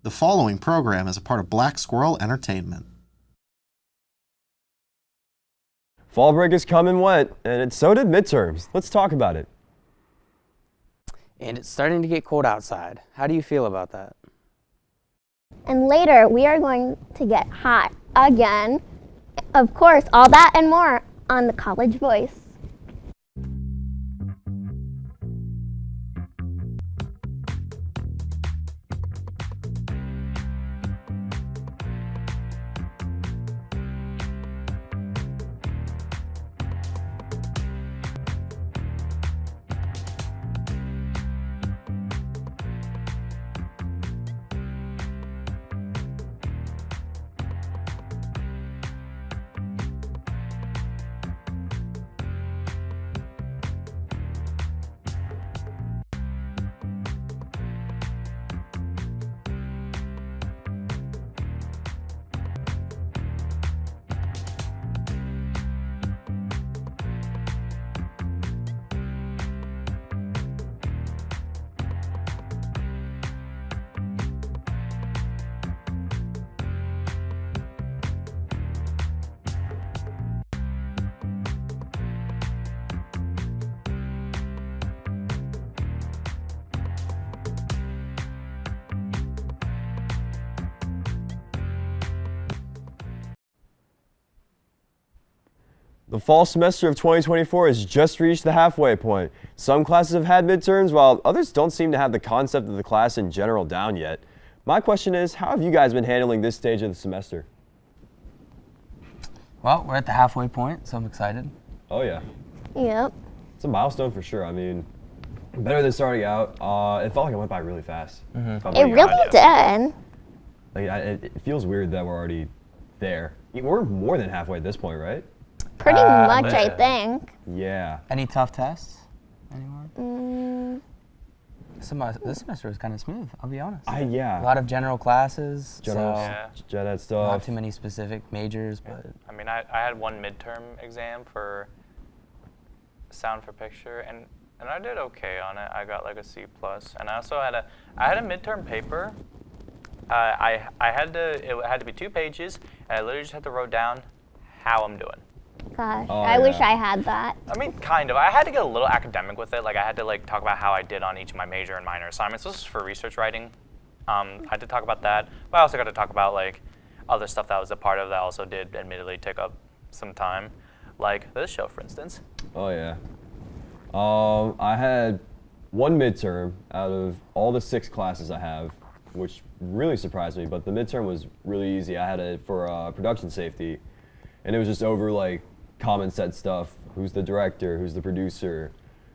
The following program is a part of Black Squirrel Entertainment. Fall break has come and went, and so did midterms. Let's talk about it. And it's starting to get cold outside. How do you feel about that? And later, we are going to get hot again. Of course, all that and more on the College Voice. The fall semester of 2024 has just reached the halfway point. Some classes have had midterms, while others don't seem to have the concept of the class in general down yet. My question is, how have you guys been handling this stage of the semester? Well, we're at the halfway point, so I'm excited. Oh yeah, Yep. it's a milestone for sure. I mean, better than starting out. It felt like it went by really fast. It really did. It feels weird that we're already there. We're more than halfway at this point, right? Pretty much, but- I think. Yeah. Any tough tests? Anyone? This semester was kind of smooth, I'll be honest. A Yeah. lot of general classes, General so Gen Ed not stuff. too many specific majors, but I mean, I had one midterm exam for sound for picture, and I did okay on it. I got like a C+, and I also had a midterm paper. It had to be 2 pages, and I literally just had to write down how I'm doing. Gosh, Oh, I wish yeah. I had that. I mean, kind of. I had to get a little academic with it. Like, I had to talk about how I did on each of my major and minor assignments. This is for research writing. I had to talk about that, but I also got to talk about other stuff that I was a part of that also did admittedly take up some time, like this show, for instance. Oh yeah. I had one midterm out of all the 6 classes I have, which really surprised me. But the midterm was really easy. I had it for production safety, and it was just over common sense stuff. Who's the director? Who's the producer?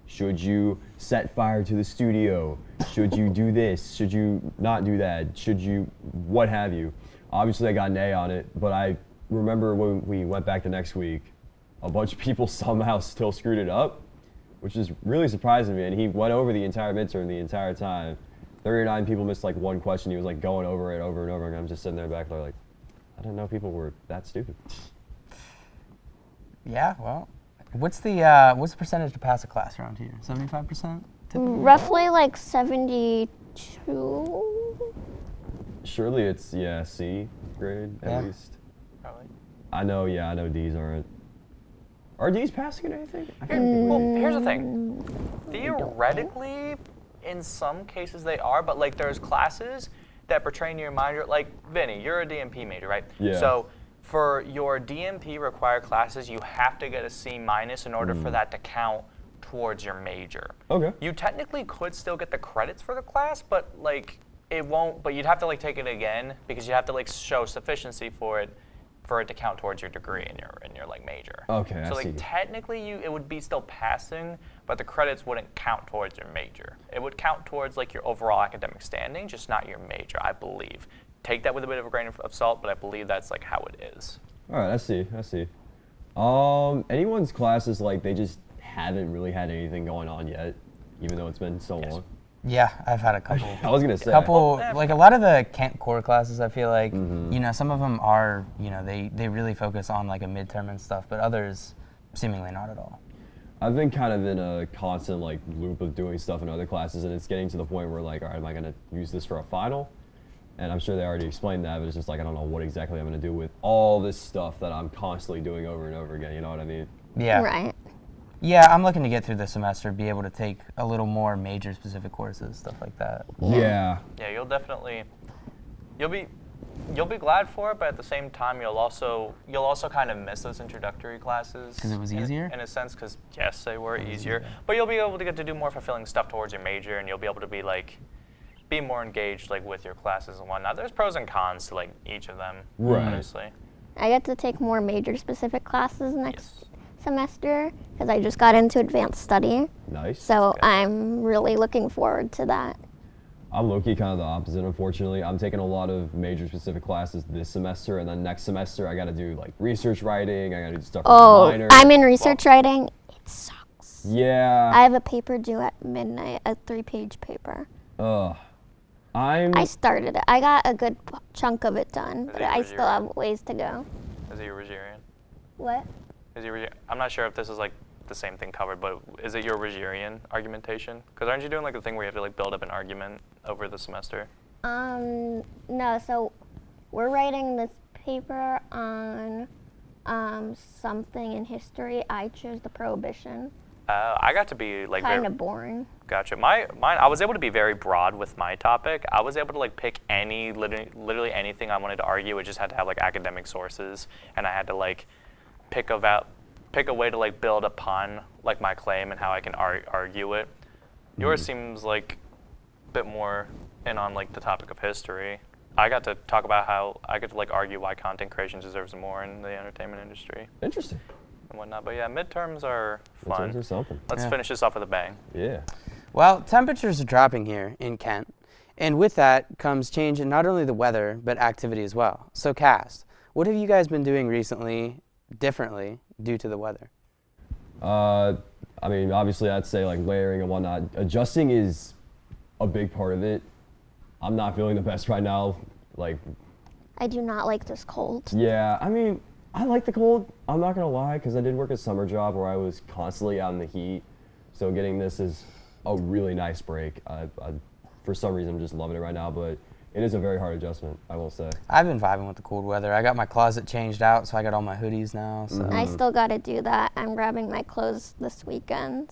Should you set fire to the studio? Should you do this? Should you not do that? Should you, what have you? Obviously, I got an A on it, but I remember when we went back the next week, a bunch of people somehow still screwed it up, which is really surprising to me. And he went over the entire midterm the entire time. 39 people missed one question. He was going over it over and over, and I'm just sitting there back there I didn't know people were that stupid. yeah, well, what's the percentage to pass a class around here? 75%? Roughly 72. Surely it's, C grade Yeah. at least. Probably. I know D's aren't. Are D's passing at anything? I can't Well, think here's the thing. Theoretically, in some cases they are, but there's classes that pertain to your minor. Like Vinny, you're a DMP major, right? Yeah. So for your DMP required classes, you have to get a C- in order for that to count towards your major. Okay. You technically could still get the credits for the class, but it won't. But you'd have to take it again because you have to show sufficiency for it to count towards your degree in your major. Okay, I So see. technically it would be still passing, but the credits wouldn't count towards your major. It would count towards your overall academic standing, just not your major, I believe. Take that with a bit of a grain of salt, but I believe that's how it is. All right, I see. Anyone's classes they just haven't really had anything going on yet, even though it's been so Yes. long. Yeah, I've had a couple. I was gonna say. A couple, Well, a lot of the Kent core classes, I feel like, some of them are, they really focus on a midterm and stuff, but others seemingly not at all. I've been kind of in a constant loop of doing stuff in other classes, and it's getting to the point where all right, am I gonna use this for a final? And I'm sure they already explained that, but it's just like I don't know what exactly I'm going to do with all this stuff that I'm constantly doing over and over again. You know what I mean? Yeah. Right. Yeah, I'm looking to get through the semester, be able to take a little more major specific courses, stuff like that. Yeah. Yeah, you'll be glad for it, but at the same time, you'll also kind of miss those introductory classes. 'Cause it was easier? In a sense, because yes, they were easier. But you'll be able to get to do more fulfilling stuff towards your major, and you'll be able to be more engaged with your classes and whatnot. There's pros and cons to each of them, Right. honestly. I get to take more major specific classes next Yes. semester because I just got into advanced study. Nice. So I'm really looking forward to that. I'm low-key kind of the opposite, unfortunately. I'm taking a lot of major specific classes this semester, and then next semester I got to do research writing. I got to do stuff Oh, with minor. I'm in research writing. It sucks. Yeah. I have a paper due at midnight, a 3-page paper. Ugh. I'm. I started it. I got a good chunk of it done, Is but it I your still year? have ways to go. Is it your Rogerian? What? I'm not sure if this is the same thing covered, but is it your Rogerian argumentation? Because aren't you doing the thing where you have to build up an argument over the semester? No, so we're writing this paper on something in history. I chose the Prohibition. I got to be Kind very, of boring. Gotcha. Mine, I was able to be very broad with my topic. I was able to pick literally anything I wanted to argue. It just had to have academic sources, and I had to pick a way to build upon my claim and how I can argue it. Yours seems a bit more in on the topic of history. I got to talk about how I get to argue why content creation deserves more in the entertainment industry Interesting. and whatnot. But yeah, midterms are fun. Midterms are something. Let's Yeah. finish this off with a bang. Yeah. Well, temperatures are dropping here in Kent, and with that comes change in not only the weather, but activity as well. So Cast, what have you guys been doing recently differently due to the weather? I mean, obviously, I'd say layering and whatnot. Adjusting is a big part of it. I'm not feeling the best right now. I do not like this cold. Yeah, I mean, I like the cold. I'm not gonna lie, because I did work a summer job where I was constantly out in the heat. So getting this is a really nice break. For some reason, I'm just loving it right now, but it is a very hard adjustment, I will say. I've been vibing with the cold weather. I got my closet changed out, so I got all my hoodies now. So I still got to do that. I'm grabbing my clothes this weekend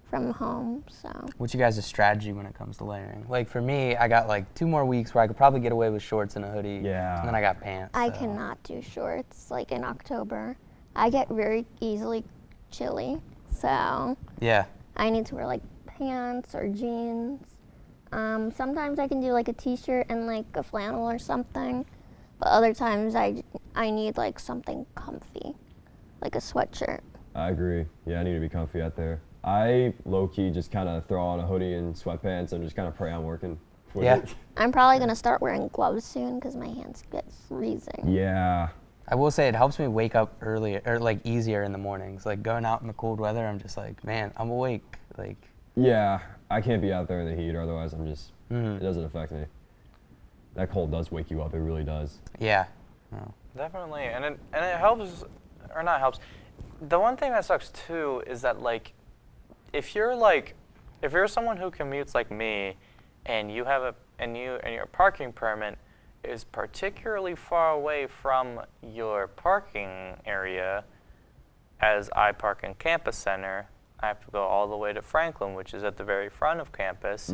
from home, so. what's you guys' strategy when it comes to layering? For me, I got 2 more weeks where I could probably get away with shorts and a hoodie. Yeah. And then I got pants. I so. cannot do shorts in October. I get very easily chilly, so Yeah. I need to wear pants or jeans. Sometimes I can do a t-shirt and a flannel or something, but other times I need something comfy, like a sweatshirt. I agree. Yeah, I need to be comfy out there. I low-key just kind of throw on a hoodie and sweatpants and just kind of pray I'm working. with Yeah. it. I'm probably gonna start wearing gloves soon because my hands get freezing. Yeah. I will say it helps me wake up earlier or easier in the mornings. Going out in the cold weather, I'm just man, I'm awake. Yeah, I can't be out there in the heat, or otherwise it doesn't affect me. That cold does wake you up, it really does. Yeah. No. Definitely, and it helps, or not helps. The one thing that sucks too is that if you're someone who commutes like me, and you have your parking permit is particularly far away from your parking area, as I park in Campus Center, I have to go all the way to Franklin, which is at the very front of campus.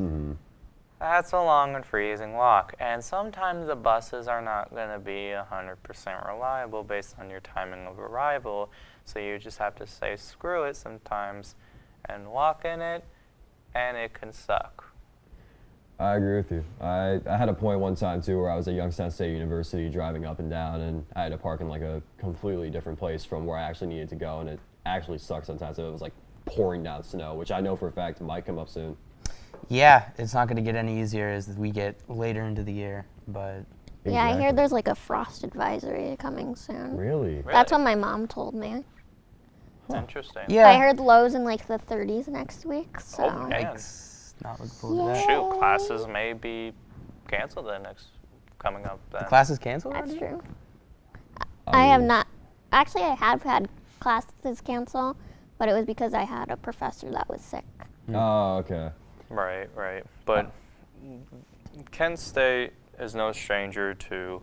That's a long and freezing walk, and sometimes the buses are not going to be 100% reliable based on your timing of arrival, so you just have to say screw it sometimes and walk in it, and it can suck. I agree with you. I had a point one time too where I was at Youngstown State University driving up and down, and I had to park in a completely different place from where I actually needed to go, and it actually sucked sometimes. So it was pouring down snow, which I know for a fact might come up soon. Yeah, it's not going to get any easier as we get later into the year, but Yeah, I hear Exactly. there's a frost advisory coming soon. Really? That's what my mom told me. Interesting. yeah. I heard lows in the 30s next week, so. Oh, man. Yikes. Not looking forward to that. Shoot, classes may be canceled coming up then. The class is canceled That's already? true. I have not. Actually, I have had classes cancel, but it was because I had a professor that was sick. Oh, okay. Right. But Kent State is no stranger to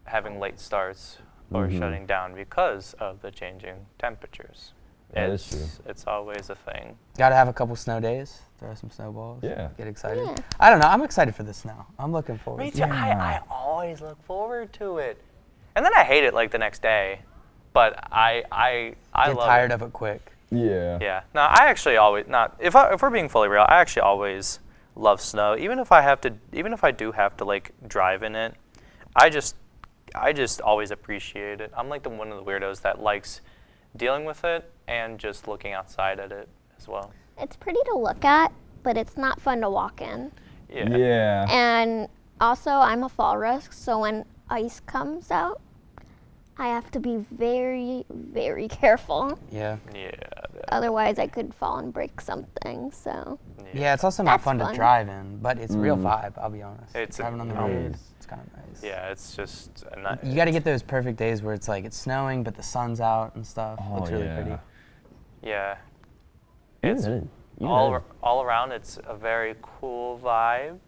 having late starts or shutting down because of the changing temperatures. That is true. It's always a thing. Got to have a couple snow days. Throw some snowballs. Yeah. Get excited. Yeah. I don't know. I'm excited for the snow. I'm looking forward Me to too. it. I always look forward to it, and then I hate it like the next day. But I Get love tired it. of it quick. Yeah. Yeah. No, I actually always not. If we're being fully real, I actually always love snow. Even if I do have to like drive in it, I just always appreciate it. I'm like one of the weirdos that likes dealing with it and just looking outside at it as well. It's pretty to look at, but it's not fun to walk in. Yeah. Yeah. And also, I'm a fall risk, so when ice comes out, I have to be very, very careful. Yeah. Yeah. Otherwise, I could fall and break something. So Yeah, it's also not That's fun to fun. drive in, but it's a real vibe, I'll be honest. It's a- Driving on the road, it's kind of nice. Yeah. It's just. You got to get those perfect days where it's like it's snowing, but the sun's out and stuff. Oh, Looks really yeah. pretty. Yeah. Even It's then- even all then, all around. It's a very cool vibe.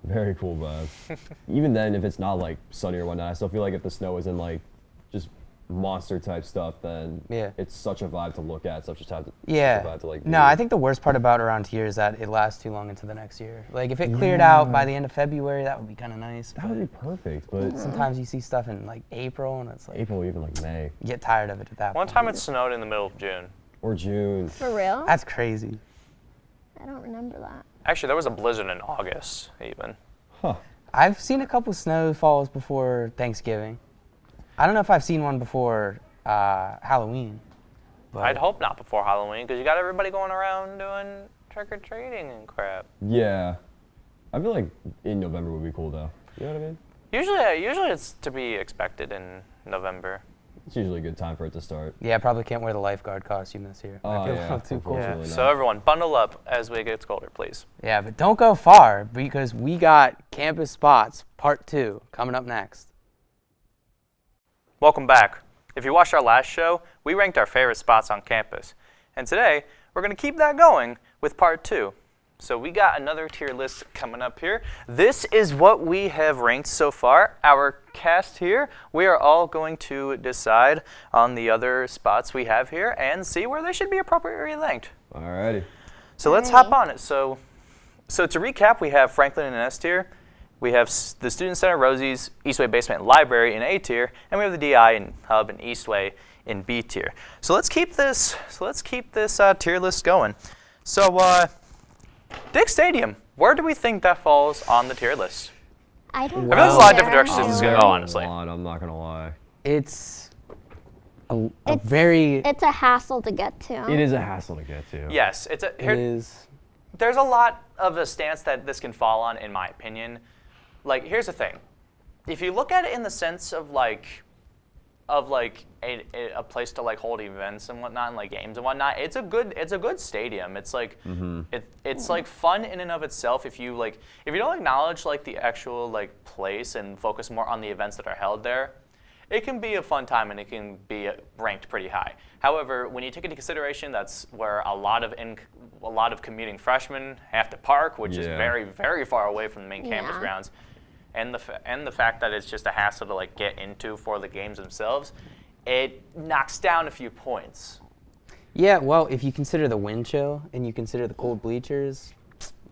very cool vibe. Even then, if it's not like sunny or whatnot, I still feel like if the snow isn't like just monster type stuff, then Yeah. it's such a vibe to look at. Such a vibe Yeah. to like. No, do. I think the worst part about around here is that it lasts too long into the next year. Like if it cleared out by the end of February, that would be kind of nice. that would be perfect, but Sometimes you see stuff in like April, and it's like April, even like May you get tired of it at that One point. time it snowed in the middle of June. or June. for real, That's crazy. I don't remember that. Actually, there was a blizzard in August even. Huh. I've seen a couple snowfalls before Thanksgiving. I don't know if I've seen one before Halloween. But I'd hope not before Halloween because you got everybody going around doing trick or treating and crap. Yeah. I feel like in November would be cool though. You know what I mean? Usually it's to be expected in November. It's usually a good time for it to start. Yeah, I probably can't wear the lifeguard costume this year. Might Oh, be a yeah, little too cold. unfortunately. So not. everyone, bundle up as we get colder, please. Yeah, but don't go far because we got Campus Spots Part 2 coming up next. Welcome back. If you watched our last show, we ranked our favorite spots on campus. And today, we're going to keep that going with part 2. So we got another tier list coming up here. This is what we have ranked so far. Our cast here, we are all going to decide on the other spots we have here and see where they should be appropriately ranked. Alrighty. So let's hop on it. So to recap, we have Franklin in S tier. We have the Student Center, Rosie's, Eastway Basement, and Library in A tier, and we have the DI and Hub and Eastway in B tier. So let's keep this. Tier list going. So Dick Stadium, where do we think that falls on the tier list? I don't. I mean, there's a lot of know. different directions this is going to go, honestly. I'm not gonna lie. It's a It's- very. It's a hassle to get to. It is a hassle to get to. Yes, It here, is. there's a lot of a stance that this can fall on, in my opinion. Like, here's the thing. If you look at it in the sense of a place to like hold events and whatnot and like games and whatnot, it's a good stadium. It's like it's like fun in and of itself if you don't acknowledge like the actual like place and focus more on the events that are held there. It can be a fun time and it can be ranked pretty high. However, when you take into consideration that's where a lot of commuting freshmen have to park, which is Yeah. very, very far away from the main campus Yeah. grounds, and the fact that it's just a hassle to like get into for the games themselves, it knocks down a few points. Yeah, well, if you consider the wind chill and you consider the cold bleachers,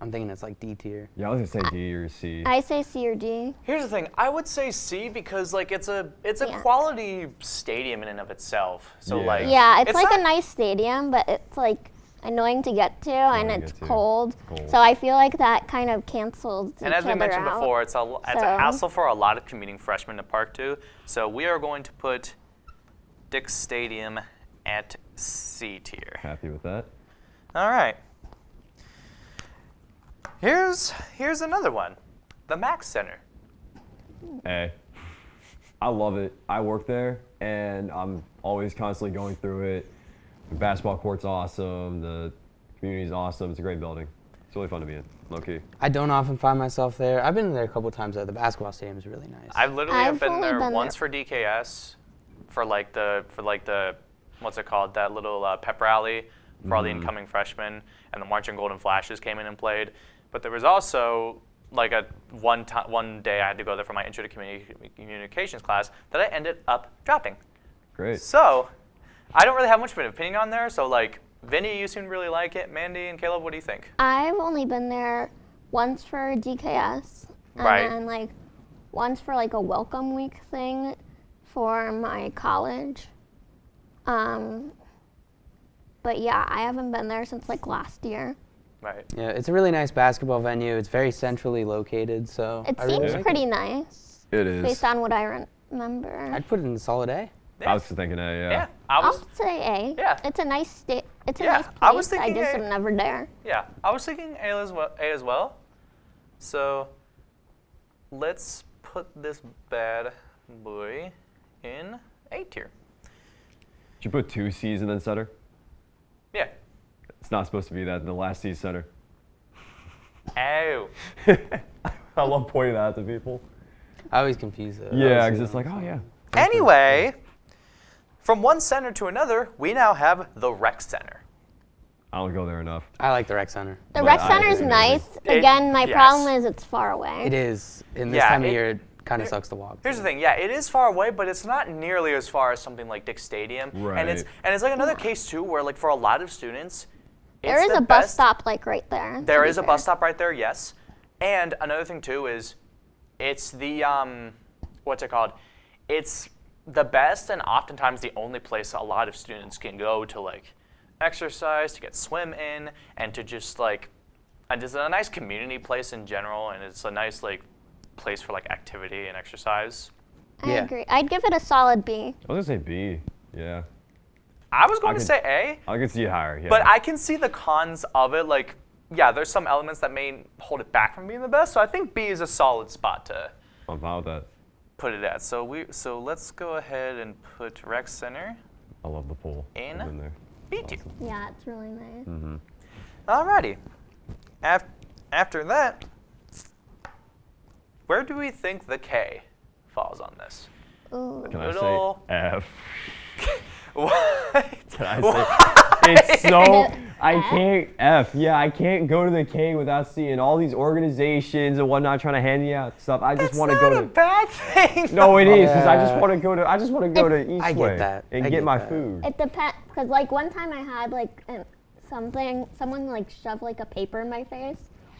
I'm thinking it's like D tier. Yeah, I was gonna say D or C. I say C or D. Here's the thing, I would say C because like it's a Yeah. quality stadium in and of itself. So Yeah. like Yeah, it's like not- a nice stadium, but it's like annoying to get to, and to it's get to. cold. Cold. So I feel like that kind of cancels And each as we other mentioned out. before, it's a So- hassle for a lot of commuting freshmen to park to. So we are going to put Dick's Stadium at C tier. Happy with that. All right. Here's another one, the Max Center. A. I love it. I work there, and I'm always constantly going through it. The basketball court's awesome. The community's awesome. It's a great building. It's really fun to be in. Low key. I don't often find myself there. I've been there a couple times though. The basketball stadium is really nice. I've literally I've have been only there been once there. for DKS, for the what's it called, that little pep rally for all the incoming freshmen, and the Marching Golden Flashes came in and played. But there was also like one day I had to go there for my intro to communications class that I ended up dropping. Great. So I don't really have much of an opinion on there. So like Vinny, you seem to really like it. Mandy and Caleb, what do you think? I've only been there once for DKS, and Right. then like once for like a welcome week thing for my college. But yeah, I haven't been there since like last year. Right. Yeah, it's a really nice basketball venue. It's very centrally located, so It I really seems like pretty nice It is. based on what I remember. I'd put it in solid A. I was thinking A, yeah. Yeah. I'll say A. Yeah. It's a nice it's a Yeah, nice place. I was thinking just A. am never there. Yeah, I was thinking A as well. So let's put this bad boy in A tier. Did you put 2 C's and then center? Yeah. It's not supposed to be that in the last C center. Oh. I love pointing that out to people. I always confuse it. Yeah, because it's like, oh yeah. Anyway, from one center to another, we now have the rec center. I don't go there enough. I like the rec center. The But rec I center's agree. nice. It- Again, my yes. problem is it's far away. It is. In this Yeah, time of it- year, it kind of sucks to walk. Here's the thing, yeah, it is far away, but it's not nearly as far as something like Dick Stadium. And it's Right. like another case too, where like for a lot of students, There it's is the a bus best- stop like right there. to There be is a fair. bus stop right there, yes. And another thing too is, it's the what's it called? It's the best and oftentimes the only place a lot of students can go to like exercise, to get swim in, and to just like, and it's a nice community place in general, and it's a nice like place for like activity and exercise. I Yeah. agree. I'd give it a solid B. I was gonna say B. Yeah. I was going to could- say A, I could see it higher. Yeah. but I can see the cons of it. Like, yeah, there's some elements that may hold it back from being the best. So I think B is a solid spot to I'm fine with that. put it at. So let's go ahead and put rec center I love the pool. In? I've been there. B tier. Yeah, it's really nice. Alrighty. After that, where do we think the K falls on this? Ooh. Can I Little- say F? What? Can I say it's so I can't F. Yeah, I can't go to the K without seeing all these organizations and whatnot trying to hand me out stuff. I just It's want to not go a to. bad thing. No, it is because I just Yeah. want to go to. I just want to go to Eastway I get that. and I get get my that. food. It depends, because like one time I had like someone like shoved like a paper in my face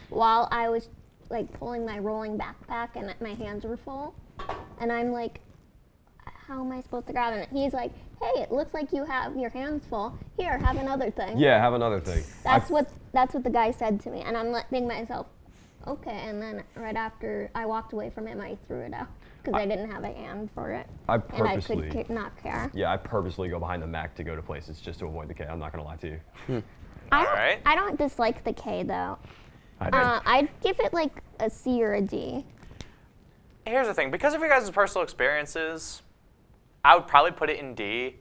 while I was like pulling my rolling backpack and my hands were full, and I'm like, how am I supposed to grab it? And he's like, hey, it looks like you have your hands full. Here, have another thing. Yeah, have another thing. That's what the guy said to me, and I'm thinking to myself, okay. And then right after I walked away from him, I threw it out because I didn't have a hand for it, I and I purposely. could not care. Yeah, I purposely go behind the Mac to go to places just to avoid the K. I'm not gonna lie to you. Alright. I don't dislike the K though. I do. I'd give it like a C or a D. Here's the thing, because of your guys' personal experiences, I would probably put it in D.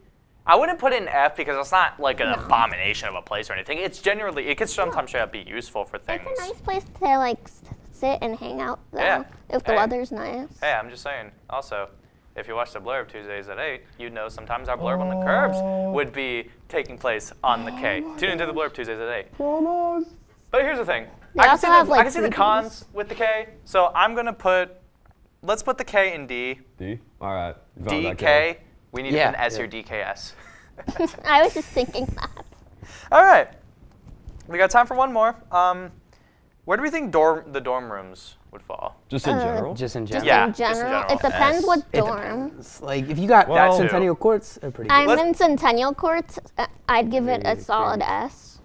I wouldn't put it in F because it's not like an abomination of a place or anything. It's generally, it can sometimes straight up be useful for things. It's a nice place to like sit and hang out though. Yeah. If the Hey. weather's nice. Hey, I'm just saying. Also, if you watch the blurb Tuesdays at 8, you'd know sometimes our blurb on the curbs would be taking place on the K. Tune into the blurb Tuesdays at 8. Almost. But here's the thing. They also have, I like, can see the freebies. cons with the K. So I'm going to let's put the K in D. D. All right. You found that, DK. Caleb? We need Yeah, an S yeah. or DKS. I was just thinking that. All right. We got time for one more. Where do we think the dorm rooms would fall? Just in general. Just in Just general. Yeah, in just in general. general. It depends S. what It dorm. depends. Like if you got Well- That too. Centennial Courts, they're pretty good. I'm in Centennial Courts. I'd give it a Very solid good. S.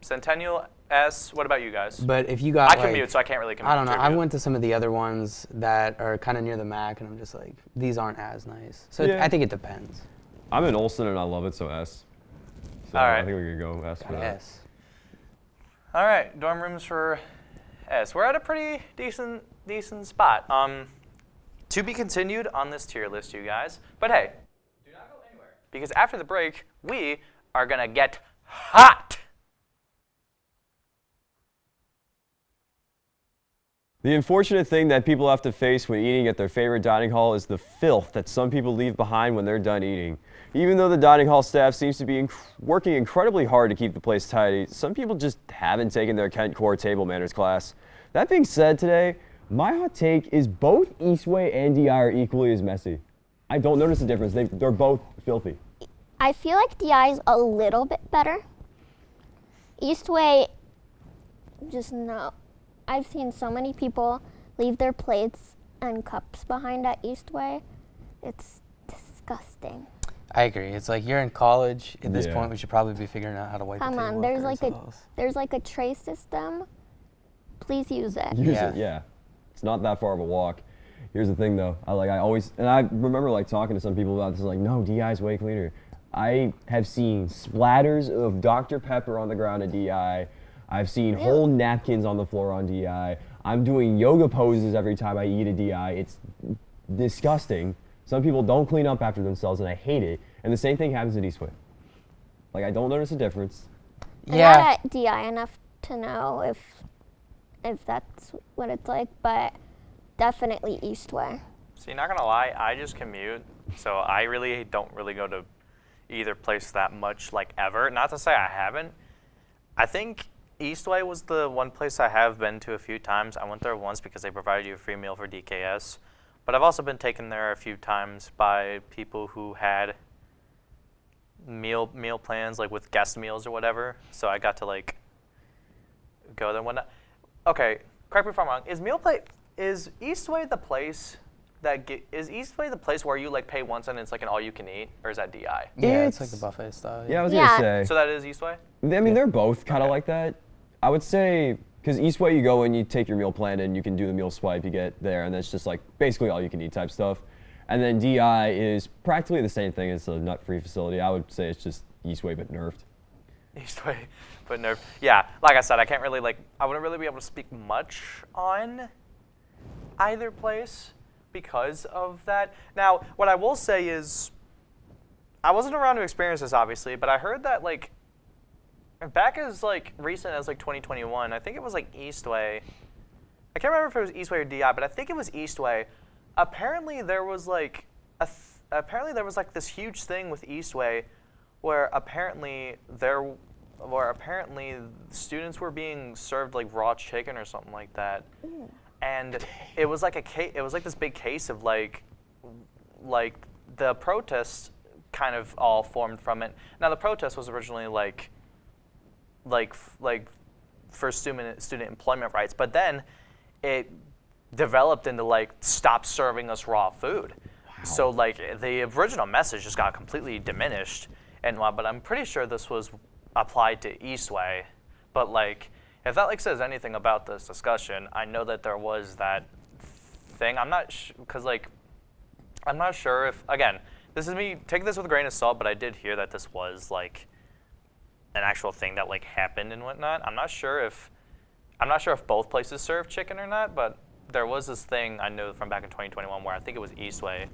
Centennial S. What about you guys? But if you got I like, commute, so I can't really commute. I don't know. I went to some of the other ones that are kind of near the Mac, and I'm just like, these aren't as nice. So Yeah. I think it depends. I'm in Olson and I love it, so S. So All right. I think we could go S for that. S. All right, dorm rooms for S. We're at a pretty decent spot. To be continued on this tier list, you guys. But hey, do not go anywhere because after the break, we are gonna get hot. The unfortunate thing that people have to face when eating at their favorite dining hall is the filth that some people leave behind when they're done eating. Even though the dining hall staff seems to be working incredibly hard to keep the place tidy, some people just haven't taken their Kent Core table manners class. That being said, today, my hot take is both Eastway and DI are equally as messy. I don't notice the difference. They're both filthy. I feel like DI is a little bit better. Eastway, just no. I've seen so many people leave their plates and cups behind at Eastway. It's disgusting. I agree. It's like you're in college. At this Yeah. point, we should probably be figuring out how to wipe Come the on, table there's after like ourselves. there's like a tray system. Please use it. Use Yeah. it, yeah. It's not that far of a walk. Here's the thing though, I always, and I remember like talking to some people about this, like, no, DI is way cleaner. I have seen splatters of Dr. Pepper on the ground at DI. I've seen whole napkins on the floor on DI. I'm doing yoga poses every time I eat a DI. It's disgusting. Some people don't clean up after themselves and I hate it. And the same thing happens at Eastway. Like, I don't notice a difference. I'm Yeah. not at DI enough to know if that's what it's like, but definitely Eastway. See, not gonna lie, I just commute, so I really don't really go to either place that much, like, ever. Not to say I haven't. I think Eastway was the one place I have been to a few times. I went there once because they provided you a free meal for DKS, but I've also been taken there a few times by people who had meal plans, like with guest meals or whatever. So I got to like go there and whatnot. Okay, correct me if I'm wrong. Is Eastway the place is Eastway the place where you like pay once and it's like an all you can eat, or is that DI? Yeah, it's like It's- the buffet style. Yeah, I was Yeah. gonna say. So that is Eastway? I mean, they're both kind of like that. I would say, because Eastway, you go and you take your meal plan and you can do the meal swipe, you get there, and that's just like basically all you can eat type stuff. And then DI is practically the same thing. It's a nut-free facility. I would say it's just Eastway but nerfed. Eastway, but nerve. Yeah, like I said, I can't really I wouldn't really be able to speak much on either place because of that. Now, what I will say is, I wasn't around to experience this obviously, but I heard that like back as like recent as like 2021, I think it was like Eastway. I can't remember if it was Eastway or DI, but I think it was Eastway. Apparently there was like this huge thing with Eastway where apparently students were being served like raw chicken or something like that. And it was like this big case of like the protests kind of all formed from it. Now the protest was originally like for student employment rights, but then it developed into like stop serving us raw food. So like the original message just got completely diminished, but I'm pretty sure this was applied to Eastway. But like if that like says anything about this discussion, I know that there was that thing. I'm not I'm not sure if, again, this is me, take this with a grain of salt, but I did hear that this was like an actual thing that like happened and whatnot. I'm not sure if both places serve chicken or not, but there was this thing I know from back in 2021 where I think it was Eastway.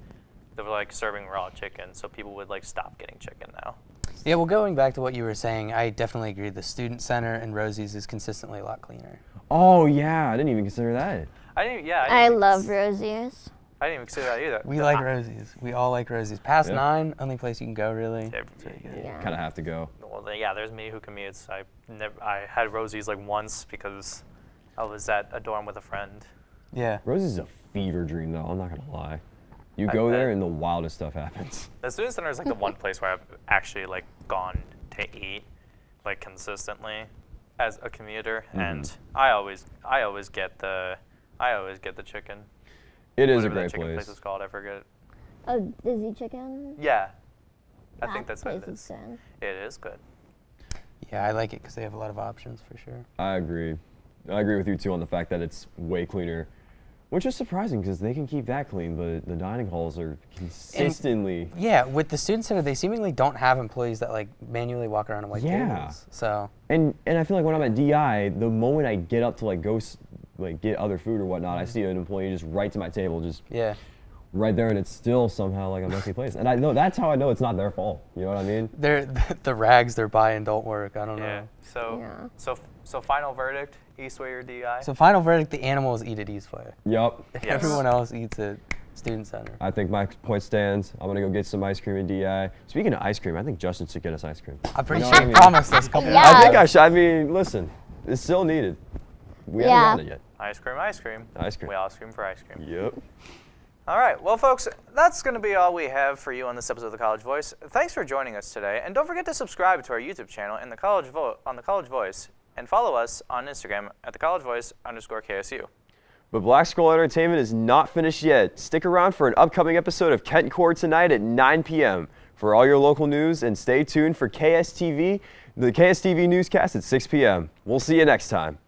They were like serving raw chicken, so people would like stop getting chicken now. Yeah, well, going back to what you were saying, I definitely agree. The student center and Rosie's is consistently a lot cleaner. Oh yeah, I didn't even consider that. I love Rosie's. I didn't even consider that either. We like Rosie's. We all like Rosie's. Past Yeah. 9, only place you can go, really. Yeah. It's really good. Yeah. Kind of have to go. Well, yeah, there's me who commutes. I had Rosie's like once because I was at a dorm with a friend. Yeah. Rosie's is a fever dream though, I'm not gonna lie. You I go there bet. and the wildest stuff happens. The student center is like the one place where I've actually like gone to eat like consistently as a commuter, and I always get the chicken. It is a Whatever that great chicken place. is called, I forget. Oh, Dizzy Chicken. Yeah, I That think that's what it place is. good. It is good. Yeah, I like it because they have a lot of options for sure. I agree. I agree with you too on the fact that it's way cleaner, which is surprising because they can keep that clean, but the dining halls are consistently. Yeah, with the student center, they seemingly don't have employees that like manually walk around and wipe Yeah. tables. So And I feel like when I'm at DI, the moment I get up to like go like get other food or whatnot, I see an employee just right to my table, just yeah, right there, and it's still somehow like a messy place. And I know that's how I know it's not their fault. You know what I mean? they're the rags they're buying don't work. I don't Yeah. know. Yeah. So final verdict: Eastway or DI? So final verdict: the animals eat at Eastway. Yup. Yes. Everyone else eats at student center. I think my point stands. I'm gonna go get some ice cream at DI. Speaking of ice cream, I think Justin should get us ice cream. I'm pretty You know sure what I he mean? promised us a couple. Yeah. I think I should. I mean, listen, it's still needed. We Yeah. haven't gotten it yet. Ice cream, ice cream. Ice cream. We all scream for ice cream. Yep. All right, well, folks, that's going to be all we have for you on this episode of The College Voice. Thanks for joining us today, and don't forget to subscribe to our YouTube channel on The College Voice, and follow us on Instagram at @thecollegevoice_KSU. But Black Squirrel Entertainment is not finished yet. Stick around for an upcoming episode of Kent Court tonight at 9 p.m. for all your local news, and stay tuned for KSTV, the KSTV newscast at 6 p.m. We'll see you next time.